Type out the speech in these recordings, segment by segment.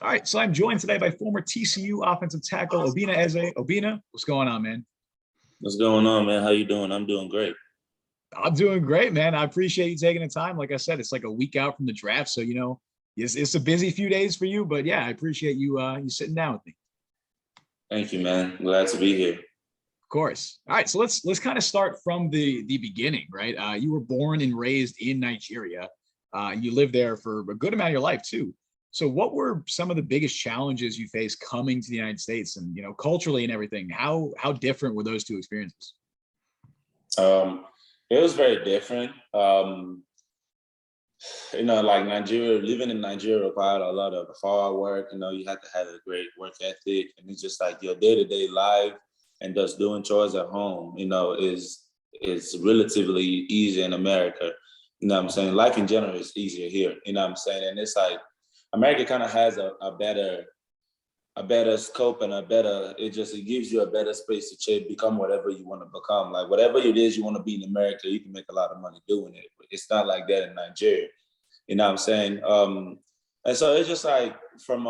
All right, so I'm joined today by former TCU offensive tackle Obinna Eze. Obinna, what's going on, man? What's going on, man? How you doing? I'm doing great. I'm doing great, man. I appreciate you taking the time. Like I said, it's like a week out from the draft, so it's a busy few days for you. But yeah, I appreciate you sitting down with me. Thank you, man. Glad to be here. Of course. All right, so let's kind of start from the beginning, right? You were born and raised in Nigeria. You lived there for a good amount of your life too. So what were some of the biggest challenges you faced coming to the United States and culturally and everything? How different were those two experiences? Um, it was very different. Like Nigeria, living in Nigeria required a lot of hard work. You had to have a great work ethic, and it's just like your day-to-day life and just doing chores at home, is relatively easy in America. You know what I'm saying? Life in general is easier here, you know what I'm saying? And it's like America kind of has a better scope and it gives you a better space to become whatever you want to become. Like whatever it is you want to be in America, you can make a lot of money doing it. But it's not like that in Nigeria. You know what I'm saying? And so it's just like from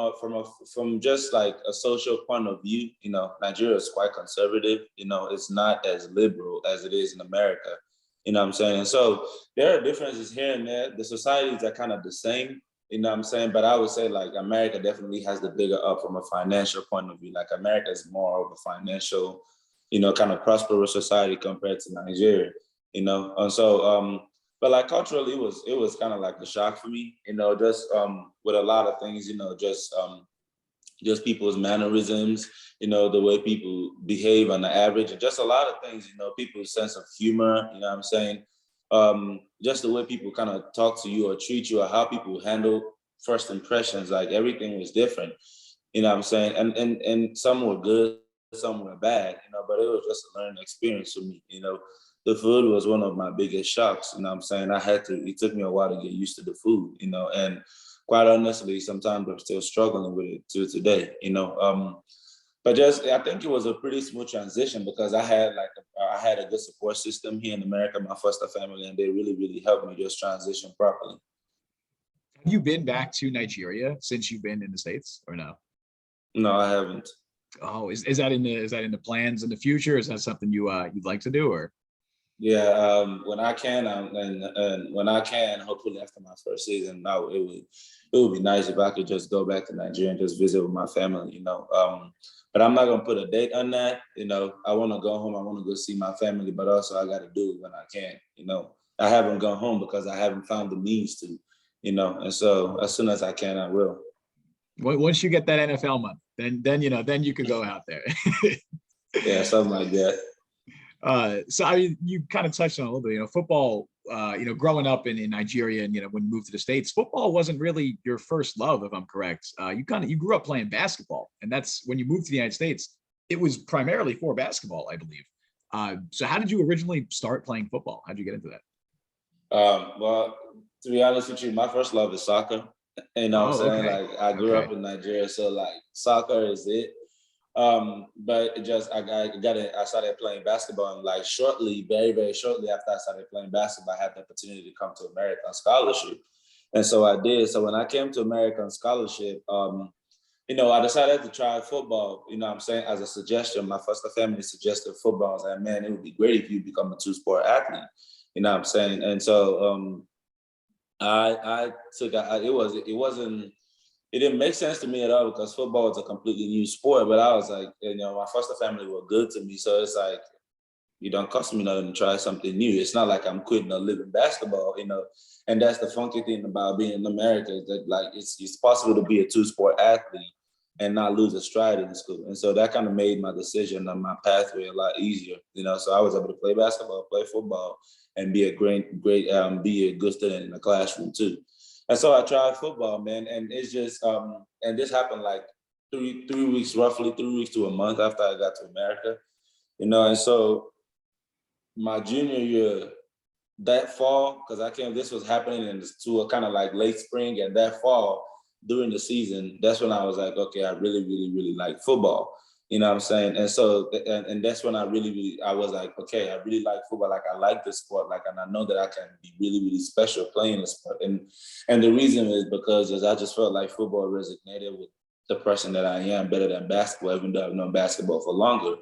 just like a social point of view, Nigeria is quite conservative. It's not as liberal as it is in America. You know what I'm saying? And so there are differences here and there. The societies are kind of the same. You know what I'm saying? But I would say like America definitely has the bigger up from a financial point of view. Like America is more of a financial, kind of prosperous society compared to Nigeria, And so, but like culturally, it was kind of like a shock for me, just with a lot of things, just people's mannerisms, the way people behave on the average, and just a lot of things, people's sense of humor, you know what I'm saying? Just the way people kind of talk to you or treat you or how people handle first impressions, like everything was different, you know what I'm saying? And some were good, some were bad, but it was just a learning experience for me. The food was one of my biggest shocks, you know what I'm saying? It took me a while to get used to the food, and quite honestly, sometimes I'm still struggling with it to today. But I think it was a pretty smooth transition because I had a good support system here in America, my foster family, and they really, really helped me just transition properly. Have you been back to Nigeria since you've been in the States or no? No, I haven't. Oh, is that in the plans in the future? Is that something you'd like to do or? Yeah, when I can, and when I can, hopefully after my first season, it would be nice if I could just go back to Nigeria and just visit with my family. But I'm not gonna put a date on that. I want to go home. I want to go see my family, but also I got to do it when I can. I haven't gone home because I haven't found the means to. And so as soon as I can, I will. Once you get that NFL money, then you could go out there. Yeah, something like that. So I mean, you kind of touched on a little bit, football, growing up in Nigeria and, when you moved to the States, football wasn't really your first love, if I'm correct. You grew up playing basketball, and that's when you moved to the United States, it was primarily for basketball, I believe. So how did you originally start playing football? How'd you get into that? Well, to be honest with you, my first love is soccer. You know what I'm Oh, saying? okay. Like I grew Okay. up in Nigeria, so like soccer is it. But it just I started playing basketball, and like shortly, very, very shortly after I started playing basketball, I had the opportunity to come to America on scholarship. And so I did. So when I came to America on scholarship, I decided to try football, what I'm saying, as a suggestion. My foster family suggested football. I was like, man, it would be great if you become a two-sport athlete. You know what I'm saying? And so I took it didn't make sense to me at all because football is a completely new sport. But I was like, my foster family were good to me. So it's like, it don't cost me nothing to try something new. It's not like I'm quitting or living basketball. And that's the funky thing about being in America is that like it's possible to be a two-sport athlete and not lose a stride in school. And so that kind of made my decision on my pathway a lot easier. So I was able to play basketball, play football, and be a be a good student in the classroom too. And so I tried football, man, and it's just and this happened like 3 weeks, roughly 3 weeks to a month after I got to America, and so my junior year, that fall, because this was happening to a kind of like late spring, and that fall during the season, that's when I was like, okay, I really, really, really like football. You know what I'm saying? And so, and that's when I really, really, I was like, okay, I really like football. Like I like this sport. Like, and I know that I can be really, really special playing the sport. And the reason is because I just felt like football resonated the person that I am better than basketball, even though I've known basketball for longer.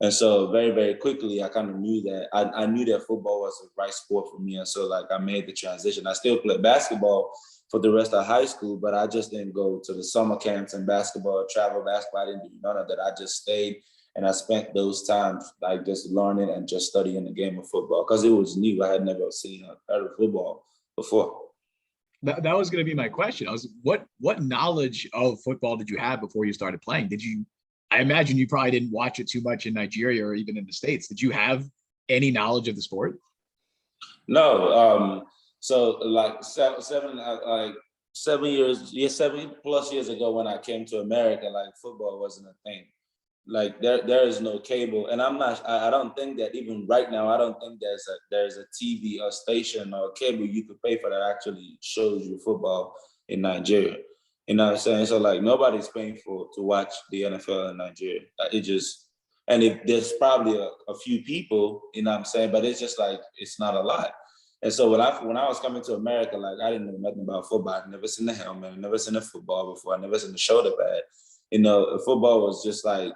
And so very, very quickly, I kind of knew that I knew that football was the right sport for me. And so like I made the transition. I still played basketball for the rest of high school, but I just didn't go to the summer camps and basketball, travel basketball. I didn't do none of that. I just stayed and I spent those times like just learning and just studying the game of football because it was new. I had never seen or heard of football before. That was going to be my question. What knowledge of football did you have before you started playing? I imagine you probably didn't watch it too much in Nigeria or even in the States. Did you have any knowledge of the sport? No. So like 7+ years ago when I came to America, like football wasn't a thing. Like there is no cable, and I don't think that even right now, I don't think there's a TV or station or cable you could pay for that actually shows you football in Nigeria. You know what I'm saying? So like nobody's paying to watch the NFL in Nigeria. And if there's probably a few people, you know what I'm saying, but it's just like it's not a lot. And so when I was coming to America, like I didn't know nothing about football. I'd never seen the helmet, I'd never seen a football before, I'd never seen the shoulder pad. You know, football was just like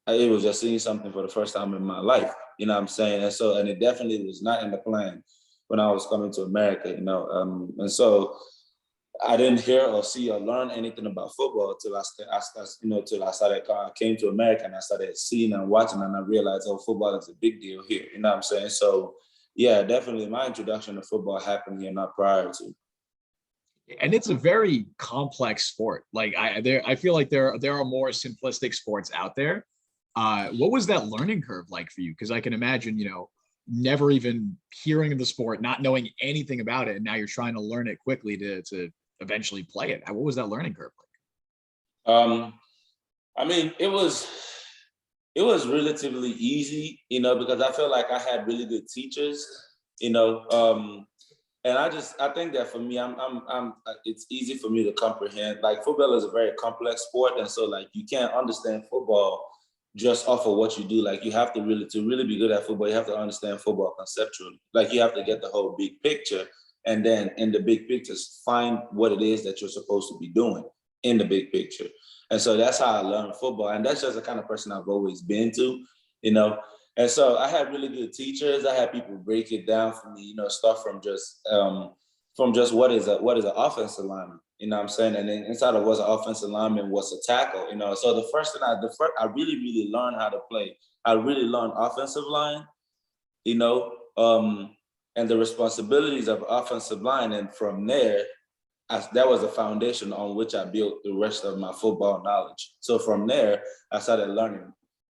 it was just seeing something for the first time in my life, you know what I'm saying? And it definitely was not in the plan when I was coming to America, you know? And so I didn't hear or see or learn anything about football till I came to America and I started seeing and watching and I realized, oh, football is a big deal here, you know what I'm saying? So yeah, definitely my introduction to football happened here, not prior to. And it's a very complex sport. Like I feel like there are more simplistic sports out there. What was that learning curve like for you? Because I can imagine, never even hearing of the sport, not knowing anything about it, and now you're trying to learn it quickly to eventually play it. What was that learning curve like? I mean, it was relatively easy, because I feel like I had really good teachers, and I think that for me, it's easy for me to comprehend. Like football is a very complex sport, and so like you can't understand football just off of what you do. Like you have to really be good at football, you have to understand football conceptually. Like you have to get the whole big picture, and then in the big picture, find what it is that you're supposed to be doing in the big picture. And so that's how I learned football, and that's just the kind of person I've always been to, And so I had really good teachers. I had people break it down for me, stuff from just what is an offensive lineman, you know what I'm saying? And then inside of what's an offensive lineman, what's a tackle, So the first I really, really learned how to play. I really learned offensive line, and the responsibilities of offensive line. And from there, that was the foundation on which I built the rest of my football knowledge. So from there, I started learning,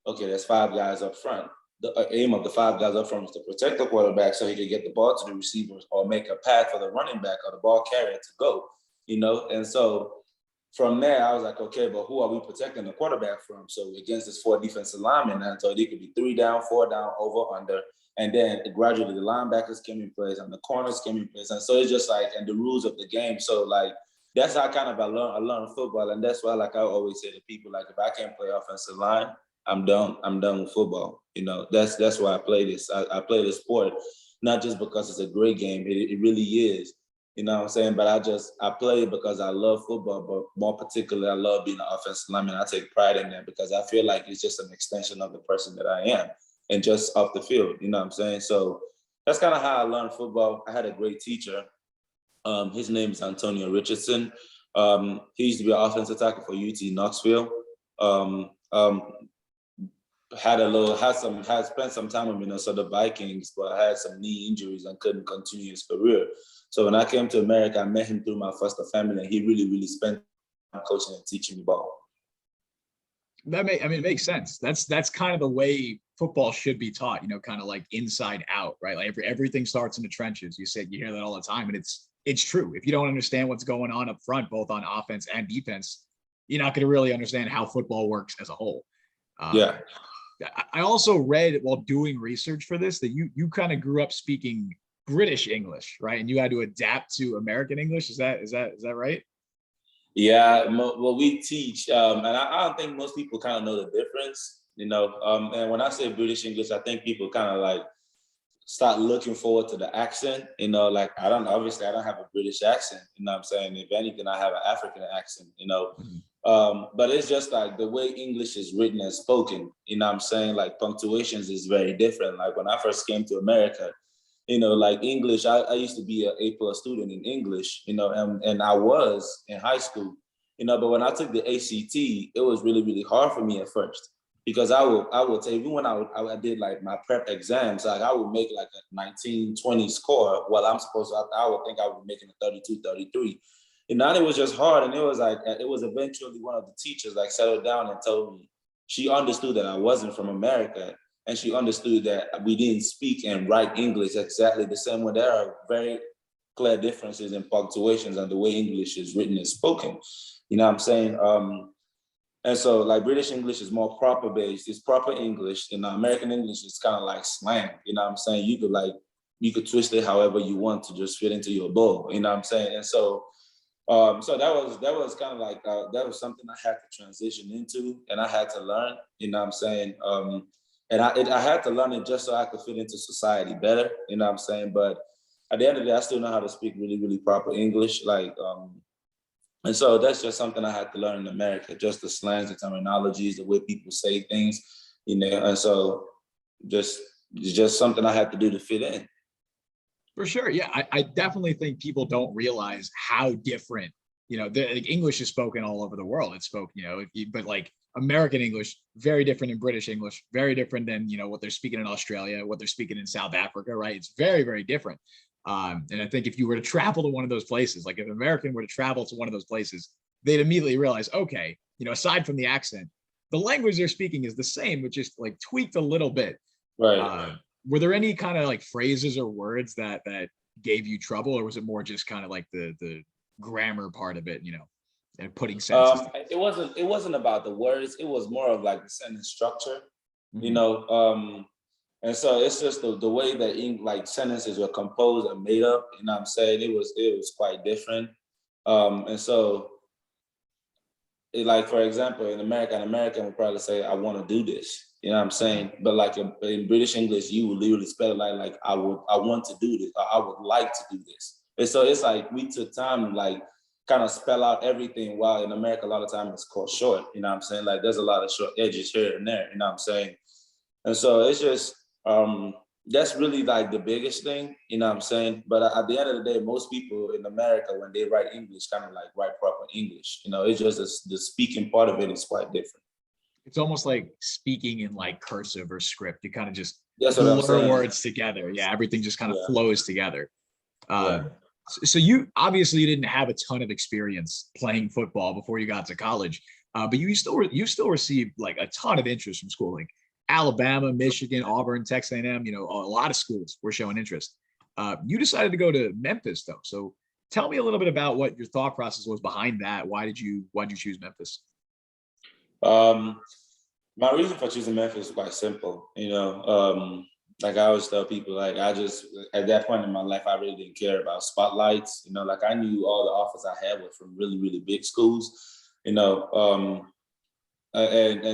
okay, there's 5 guys up front. The aim of the 5 guys up front is to protect the quarterback so he can get the ball to the receivers or make a path for the running back or the ball carrier to go, And so from there, I was like, okay, but who are we protecting the quarterback from? So against this 4 defensive linemen, and so it could be 3 down, 4 down, over, under. And then gradually the linebackers came in place and the corners came in place. And so it's just like, and the rules of the game. So like, that's how I learned football. And that's why, like I always say to people, like, if I can't play offensive line, I'm done with football. That's why I play this. I play this sport, not just because it's a great game. It really is. You know what I'm saying? But I play it because I love football, but more particularly, I love being an offensive lineman. I take pride in that because I feel like it's just an extension of the person that I am and just off the field. You know what I'm saying? So that's kind of how I learned football. I had a great teacher. His name is Antonio Richardson. He used to be an offensive tackle for UT Knoxville. Had spent some time with Minnesota Vikings, but I had some knee injuries and couldn't continue his career. So when I came to America, I met him through my foster family, and he really, really spent time coaching and teaching me ball. It makes sense. That's kind of the way football should be taught, kind of like inside out, right? Like everything starts in the trenches. You hear that all the time, and it's true. If you don't understand what's going on up front, both on offense and defense, you're not going to really understand how football works as a whole. Yeah. I also read while doing research for this that you kind of grew up speaking British English, right? And you had to adapt to American English. Is that right? Yeah, well, we teach, and I don't think most people kind of know the difference, And when I say British English, I think people kind of like start looking forward to the accent, Like I don't have a British accent, you know what I'm saying? If anything, I have an African accent, But it's just like the way English is written and spoken, you know what I'm saying? Like punctuations is very different. Like when I first came to America, you know, like English, I used to be an A+ student in English, you know, and I was in high school, you know, but when I took the ACT, it was really, really hard for me at first because I would say, even when I did like my prep exams, like I would make like a 19, 20 score. Well, I'm supposed to, I would think I would be making a 32, 33. And now it was just hard. And it was like, it was eventually one of the teachers like settled down and told me, she understood that I wasn't from America. And she understood that we didn't speak and write English exactly the same way. There are very clear differences in punctuations and the way English is written and spoken. You know what I'm saying? And so like British English is more proper based. It's proper English. And American English is kind of like slang. You know what I'm saying? You could twist it however you want to just fit into your bowl. You know what I'm saying? And so so that was kind of like that was something I had to transition into, and I had to learn. You know what I'm saying? And I had to learn it just so I could fit into society better. You know what I'm saying? But at the end of the day, I still know how to speak really, really proper English. And so that's just something I had to learn in America, just the slangs, the terminologies, the way people say things. You know, and so just it's just something I had to do to fit in. For sure. Yeah. I definitely think people don't realize how different, like English is spoken all over the world. It's spoken, but like American English, very different than British English, very different than, what they're speaking in Australia, what they're speaking in South Africa, right? It's very, very different. And I think if you were to travel to one of those places, like if an American were to travel to one of those places, they'd immediately realize, okay, aside from the accent, the language they're speaking is the same, but just like tweaked a little bit. Right. Were there any kind of like phrases or words that gave you trouble, or was it more just kind of like the grammar part of it, and putting sentences it wasn't about the words. It was more of like the sentence structure, you mm-hmm. know. And so it's just the way that like sentences were composed and made up. You know what I'm saying? It was quite different. And so like, for example, in America, an American would probably say, I want to do this. You know what I'm saying? But like in British English, you would literally spell it like I want to do this, or I would like to do this. And so it's like we took time to like kind of spell out everything, while in America, a lot of times it's called short. You know what I'm saying? Like there's a lot of short edges here and there, you know what I'm saying? And so it's just, that's really like the biggest thing, you know what I'm saying? But at the end of the day, most people in America, when they write English, kind of like write proper English. It's just the speaking part of it is quite different. It's almost like speaking in like cursive or script. You kind of just That's what I'm saying. words together. Yeah, everything just kind of flows together. Yeah. So you obviously didn't have a ton of experience playing football before you got to college, but you still received like a ton of interest from school, like Alabama, Michigan, Auburn, Texas A&M. A lot of schools were showing interest. You decided to go to Memphis though. So tell me a little bit about what your thought process was behind that. Why did you choose Memphis? My reason for choosing Memphis is quite simple. Like I always tell people, like I just at that point in my life, I really didn't care about spotlights. Like I knew all the offers I had were from really, really big schools. And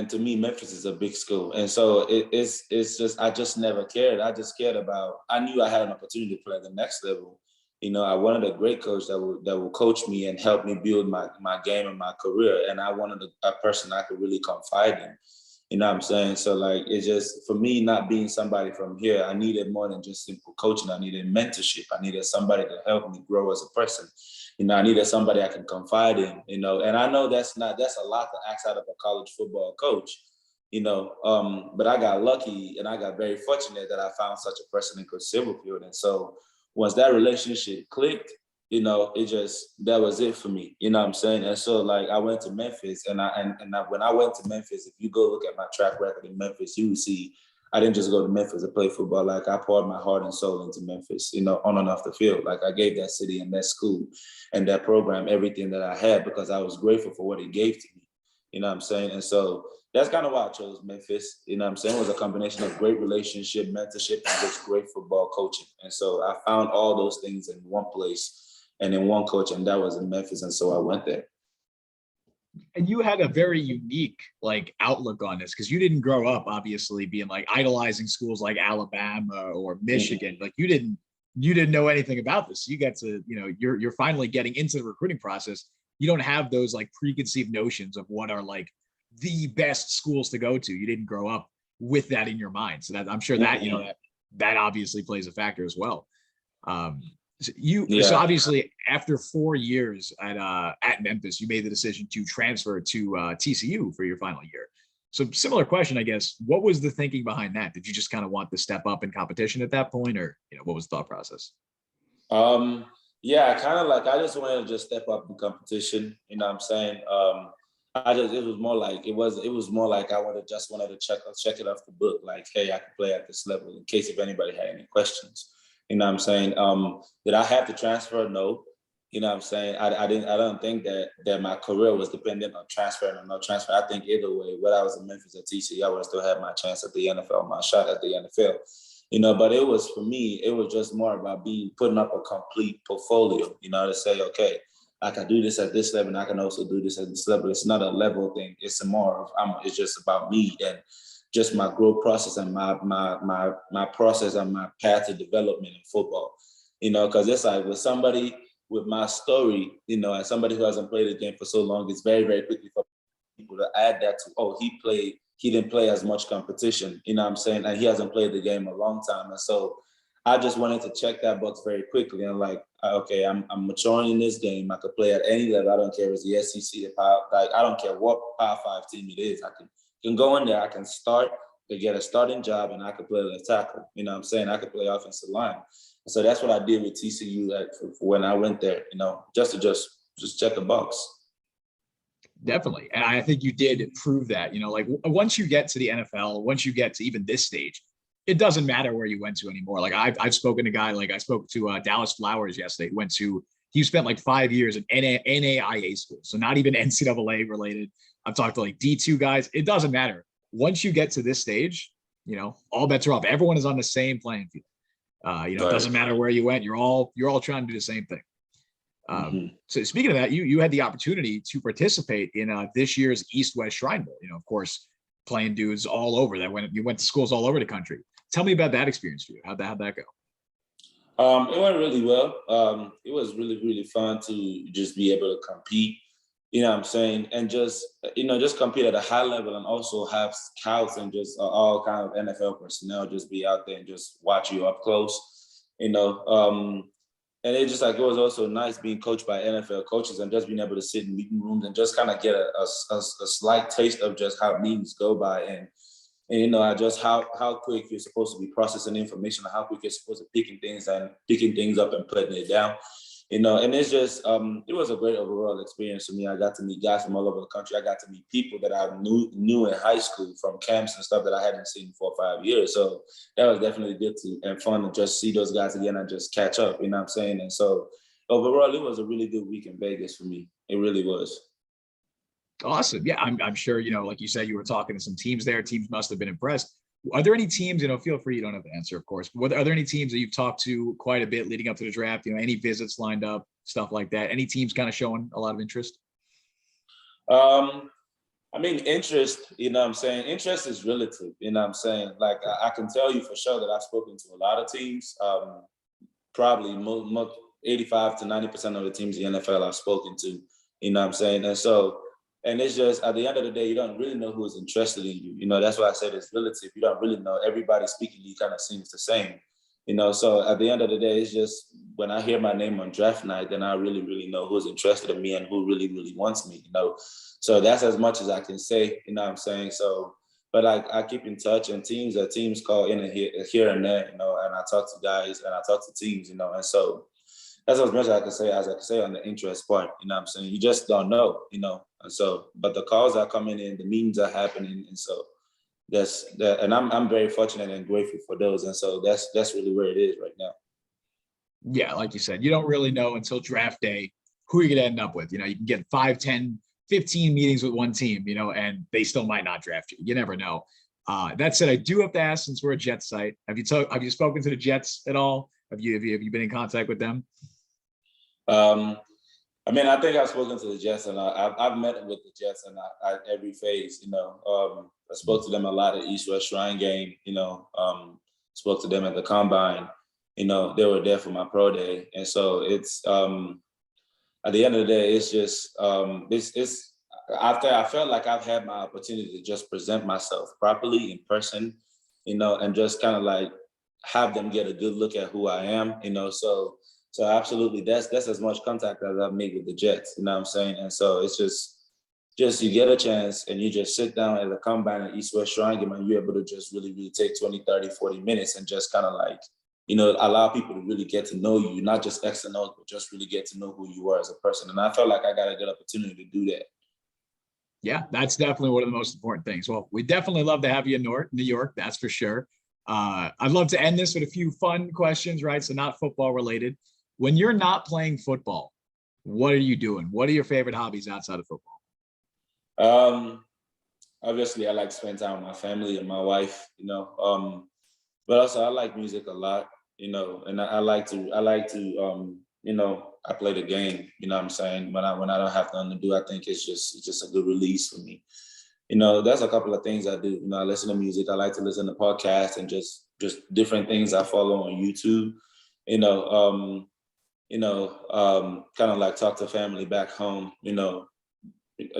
to me, Memphis is a big school, and so it's just I just never cared. I just cared about. I knew I had an opportunity to play at the next level. I wanted a great coach that will coach me and help me build my game and my career, and I wanted a person I could really confide in. You know what I'm saying? So like, it's just, for me, not being somebody from here, I needed more than just simple coaching. I needed mentorship. I needed somebody to help me grow as a person. I needed somebody I can confide in, and I know that's a lot to ask out of a college football coach, but I got lucky and I got very fortunate that I found such a person in Coach Silverfield. And so once that relationship clicked, that was it for me. You know what I'm saying? And so like I went to Memphis, and when I went to Memphis, if you go look at my track record in Memphis, you will see I didn't just go to Memphis to play football. Like I poured my heart and soul into Memphis, on and off the field. Like I gave that city and that school and that program everything that I had, because I was grateful for what it gave to me. You know what I'm saying? And so that's kind of why I chose Memphis. You know what I'm saying? It was a combination of great relationship, mentorship, and just great football coaching. And so I found all those things in one place and in one coach, and that was in Memphis. And so I went there. And you had a very unique like outlook on this, because you didn't grow up obviously being like idolizing schools like Alabama or Michigan. Mm-hmm. Like you didn't know anything about this. You got to, you're finally getting into the recruiting process you don't have those like preconceived notions of what are like the best schools to go to. You didn't grow up with that in your mind. So that I'm sure that, you know, that obviously plays a factor as well. So obviously after 4 years at Memphis, you made the decision to transfer to TCU for your final year. So similar question, I guess, what was the thinking behind that? Did you just kind of want to step up in competition at that point, or, you know, what was the thought process? Yeah, kind of like I just wanted to just step up in competition. You know what I'm saying? It was more like I wanted to check it off the book. Like, hey, I can play at this level in case if anybody had any questions. You know what I'm saying? Did I have to transfer? No. You know what I'm saying? I don't think that my career was dependent on transferring or no transfer. I think either way, whether I was in Memphis or TCU, I would still have my chance at the NFL, my shot at the NFL. You know, but it was, for me, it was just more about putting up a complete portfolio, you know, to say, okay, I can do this at this level and I can also do this at this level. It's not a level thing. It's it's just about me and just my growth process and my process and my path to development in football, you know, because it's like with somebody with my story, you know, and somebody who hasn't played the game for so long, it's very, very quickly for people to add that to, oh, he didn't play as much competition, you know what I'm saying? And he hasn't played the game a long time. And so I just wanted to check that box very quickly and like, okay, I'm maturing in this game. I could play at any level. I don't care if it's the SEC, the Power, like I don't care what Power 5 team it is. I can go in there, I can start to get a starting job and I could play left tackle. You know what I'm saying? I could play offensive line. And so that's what I did with TCU like, for when I went there, you know, just check the box. Definitely. And I think you did prove that, you know, like once you get to the NFL, once you get to even this stage, it doesn't matter where you went to anymore. Like I've spoken to a guy, like I spoke to Dallas Flowers yesterday, he spent like 5 years in NAIA school. So not even NCAA related. I've talked to like D2 guys. It doesn't matter. Once you get to this stage, you know, all bets are off. Everyone is on the same playing field. You know, it doesn't matter where you went. You're all trying to do the same thing. So speaking of that, you had the opportunity to participate in this year's East-West Shrine Bowl. You know, of course, playing dudes all over that. When you went to schools all over the country. Tell me about that experience for you. How'd that go? It went really well. It was really, really fun to just be able to compete. You know what I'm saying? And just, you know, just compete at a high level and also have scouts and just all kind of NFL personnel just be out there and just watch you up close, you know. And it just like, it was also nice being coached by NFL coaches and just being able to sit in meeting rooms and just kind of get a slight taste of just how meetings go by and you know, just how quick you're supposed to be processing information, how quick you're supposed to picking things up and putting it down, you know. And it's just, it was a great overall experience for me. I got to meet guys from all over the country. I got to meet people that I knew in high school from camps and stuff that I hadn't seen in 4 or 5 years. So that was definitely good and fun to just see those guys again and just catch up, you know what I'm saying? And so overall, it was a really good week in Vegas for me. It really was. Awesome. Yeah, I'm sure, you know, like you said, you were talking to some teams there. Teams must have been impressed. Are there any teams, you know, feel free, you don't have to answer, of course, but are there any teams that you've talked to quite a bit leading up to the draft? You know, any visits lined up, stuff like that? Any teams kind of showing a lot of interest? I mean, interest, you know what I'm saying? Interest is relative, you know what I'm saying? Like, I can tell you for sure that I've spoken to a lot of teams, probably 85 to 90% of the teams in the NFL I've spoken to, you know what I'm saying? And it's just, at the end of the day, you don't really know who is interested in you. You know, that's why I said it's relative. You don't really know. Everybody speaking to you kind of seems the same. You know, so at the end of the day, it's just when I hear my name on draft night, then I really, really know who's interested in me and who really, really wants me, you know. So that's as much as I can say, you know what I'm saying? So, but I keep in touch and teams call in and here and there, you know, and I talk to guys and I talk to teams, you know, and so that's as much as I can say on the interest part, you know what I'm saying? You just don't know, you know. And so, but the calls are coming in, the meetings are happening. And so and I'm very fortunate and grateful for those. And so that's really where it is right now. Yeah, like you said, you don't really know until draft day who you're going to end up with. You know, you can get 5, 10, 15 meetings with one team, you know, and they still might not draft you. You never know. That said, I do have to ask, since we're a Jets site, have you spoken to the Jets at all? Have you been in contact with them? I mean, I think I've spoken to the Jets, and I've met with the Jets in every phase. You know, I spoke to them a lot at East-West Shrine game. You know, spoke to them at the Combine. You know, they were there for my pro day, and so it's at the end of the day, it's just it's after I felt like I've had my opportunity to just present myself properly in person, and just kind of like have them get a good look at who I am, so absolutely that's as much contact as I've made with the Jets, you know what I'm saying? And so it's just you get a chance and you just sit down at the combine at East West Shrine Game and you're able to just really, really take 20, 30, 40 minutes and just kind of like, allow people to really get to know you, not just X and O's, but just really get to know who you are as a person. And I felt like I got a good opportunity to do that. Yeah, that's definitely one of the most important things. Well, we definitely love to have you in New York, that's for sure. I'd love to end this with a few fun questions, right? So not football related. When you're not playing football, what are you doing? What are your favorite hobbies outside of football? Obviously I like to spend time with my family and my wife, but also I like music a lot, and I like to, I play the game, you know what I'm saying? When I don't have nothing to do, I think it's just a good release for me. There's a couple of things I do. I listen to music. I like to listen to podcasts and just different things I follow on YouTube. Kind of like talk to family back home.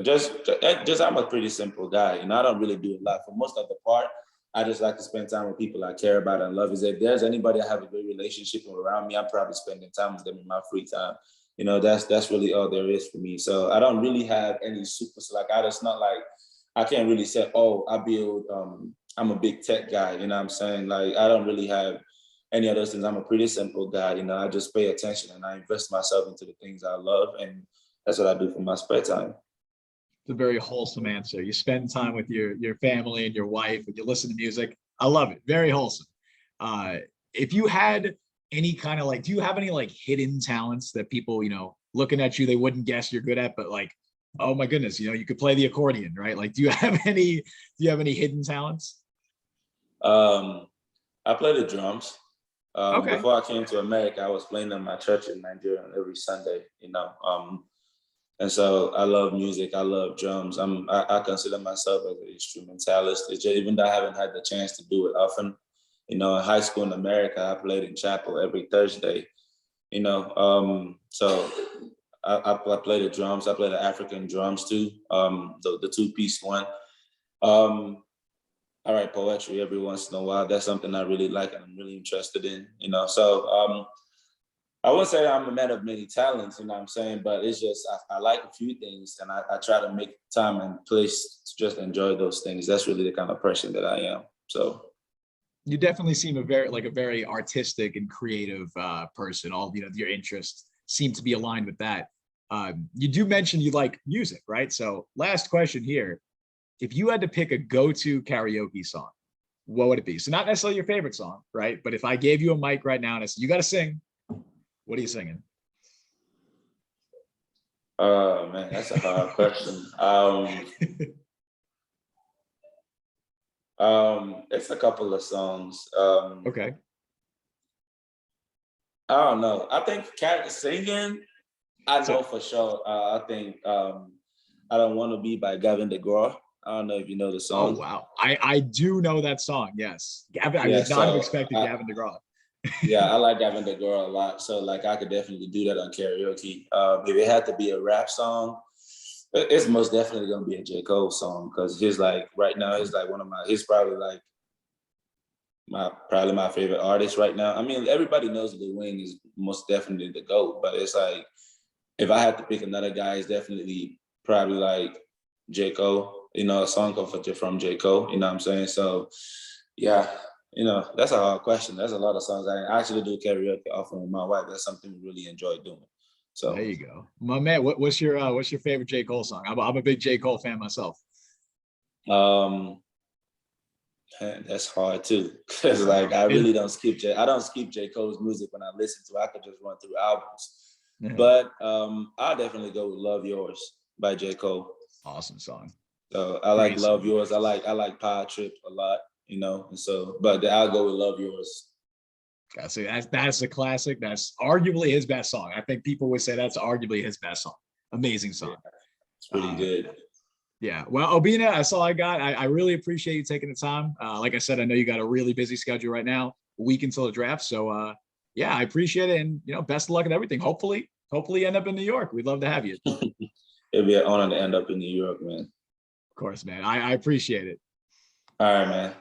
Just I'm a pretty simple guy, and I don't really do a lot. For most of the part, I just like to spend time with people I care about and love. Is if there's anybody I have a great relationship with around me, I'm probably spending time with them in my free time. That's really all there is for me. So I don't really have any super like it's not like I can't really say, oh, I'm a big tech guy, you know what I'm saying? Like I don't really have any of those things. I'm a pretty simple guy, I just pay attention and I invest myself into the things I love, and that's what I do for my spare time. It's a very wholesome answer. You spend time with your family and your wife, and you listen to music. I love it. Very wholesome. If you had any kind of do you have any hidden talents that people, looking at you, they wouldn't guess you're good at, but oh my goodness, you could play the accordion, right? Do you have any hidden talents? I play the drums. Okay. Before I came to America, I was playing in my church in Nigeria every Sunday, and so I love music. I love drums. I consider myself as an instrumentalist. It's just, even though I haven't had the chance to do it often, in high school in America, I played in chapel every Thursday. So I play the drums. I play the African drums too, the two-piece one. I write poetry every once in a while. That's something I really like and I'm really interested in. So I wouldn't say I'm a man of many talents, you know what I'm saying? But it's just, I like a few things and I try to make time and place to just enjoy those things. That's really the kind of person that I am. So. You definitely seem a very artistic and creative person. All, your interests seem to be aligned with that. You do mention you like music, right? So last question here. If you had to pick a go-to karaoke song, what would it be? So not necessarily your favorite song, right? But if I gave you a mic right now and I said, you got to sing, what are you singing? Oh man, that's a hard question. It's a couple of songs. Okay. I don't know. I think singing, I know for sure. I think I Don't Want to Be by Gavin DeGraw. I don't know if you know the song. Oh, wow. I do know that song. Yes. Gavin, I would not have expected Gavin DeGraw. Yeah, I like Gavin DeGraw a lot. So I could definitely do that on karaoke. If it had to be a rap song, it's most definitely gonna be a J. Cole song because right now he's probably my favorite artist right now. I mean, everybody knows Lil Wayne is most definitely the GOAT, but it's if I had to pick another guy, it's definitely probably J. Cole. A song from J. Cole. You know what I'm saying? So, yeah. That's a hard question. There's a lot of songs I actually do karaoke often with my wife. That's something we really enjoy doing. So there you go, my man. What's your favorite J. Cole song? I'm a big J. Cole fan myself. Man, that's hard too, because I really don't skip I don't skip J. Cole's music when I listen to it. I could just run through albums. Yeah. But I'll definitely go with Love Yours by J. Cole. Awesome song. So I like Love Yours. I like Power Trip a lot, and so, but I'll go with Love Yours. That's a classic. That's arguably his best song. I think people would say that's arguably his best song. Amazing song. Yeah, it's pretty good. Yeah. Well, Obinna, that's all I got. I really appreciate you taking the time. Like I said, I know you got a really busy schedule right now, a week until the draft. So yeah, I appreciate it. And best of luck and everything. Hopefully hopefully you end up in New York. We'd love to have you. It'd be an honor to end up in New York, man. Of course, man. I appreciate it. All right, man.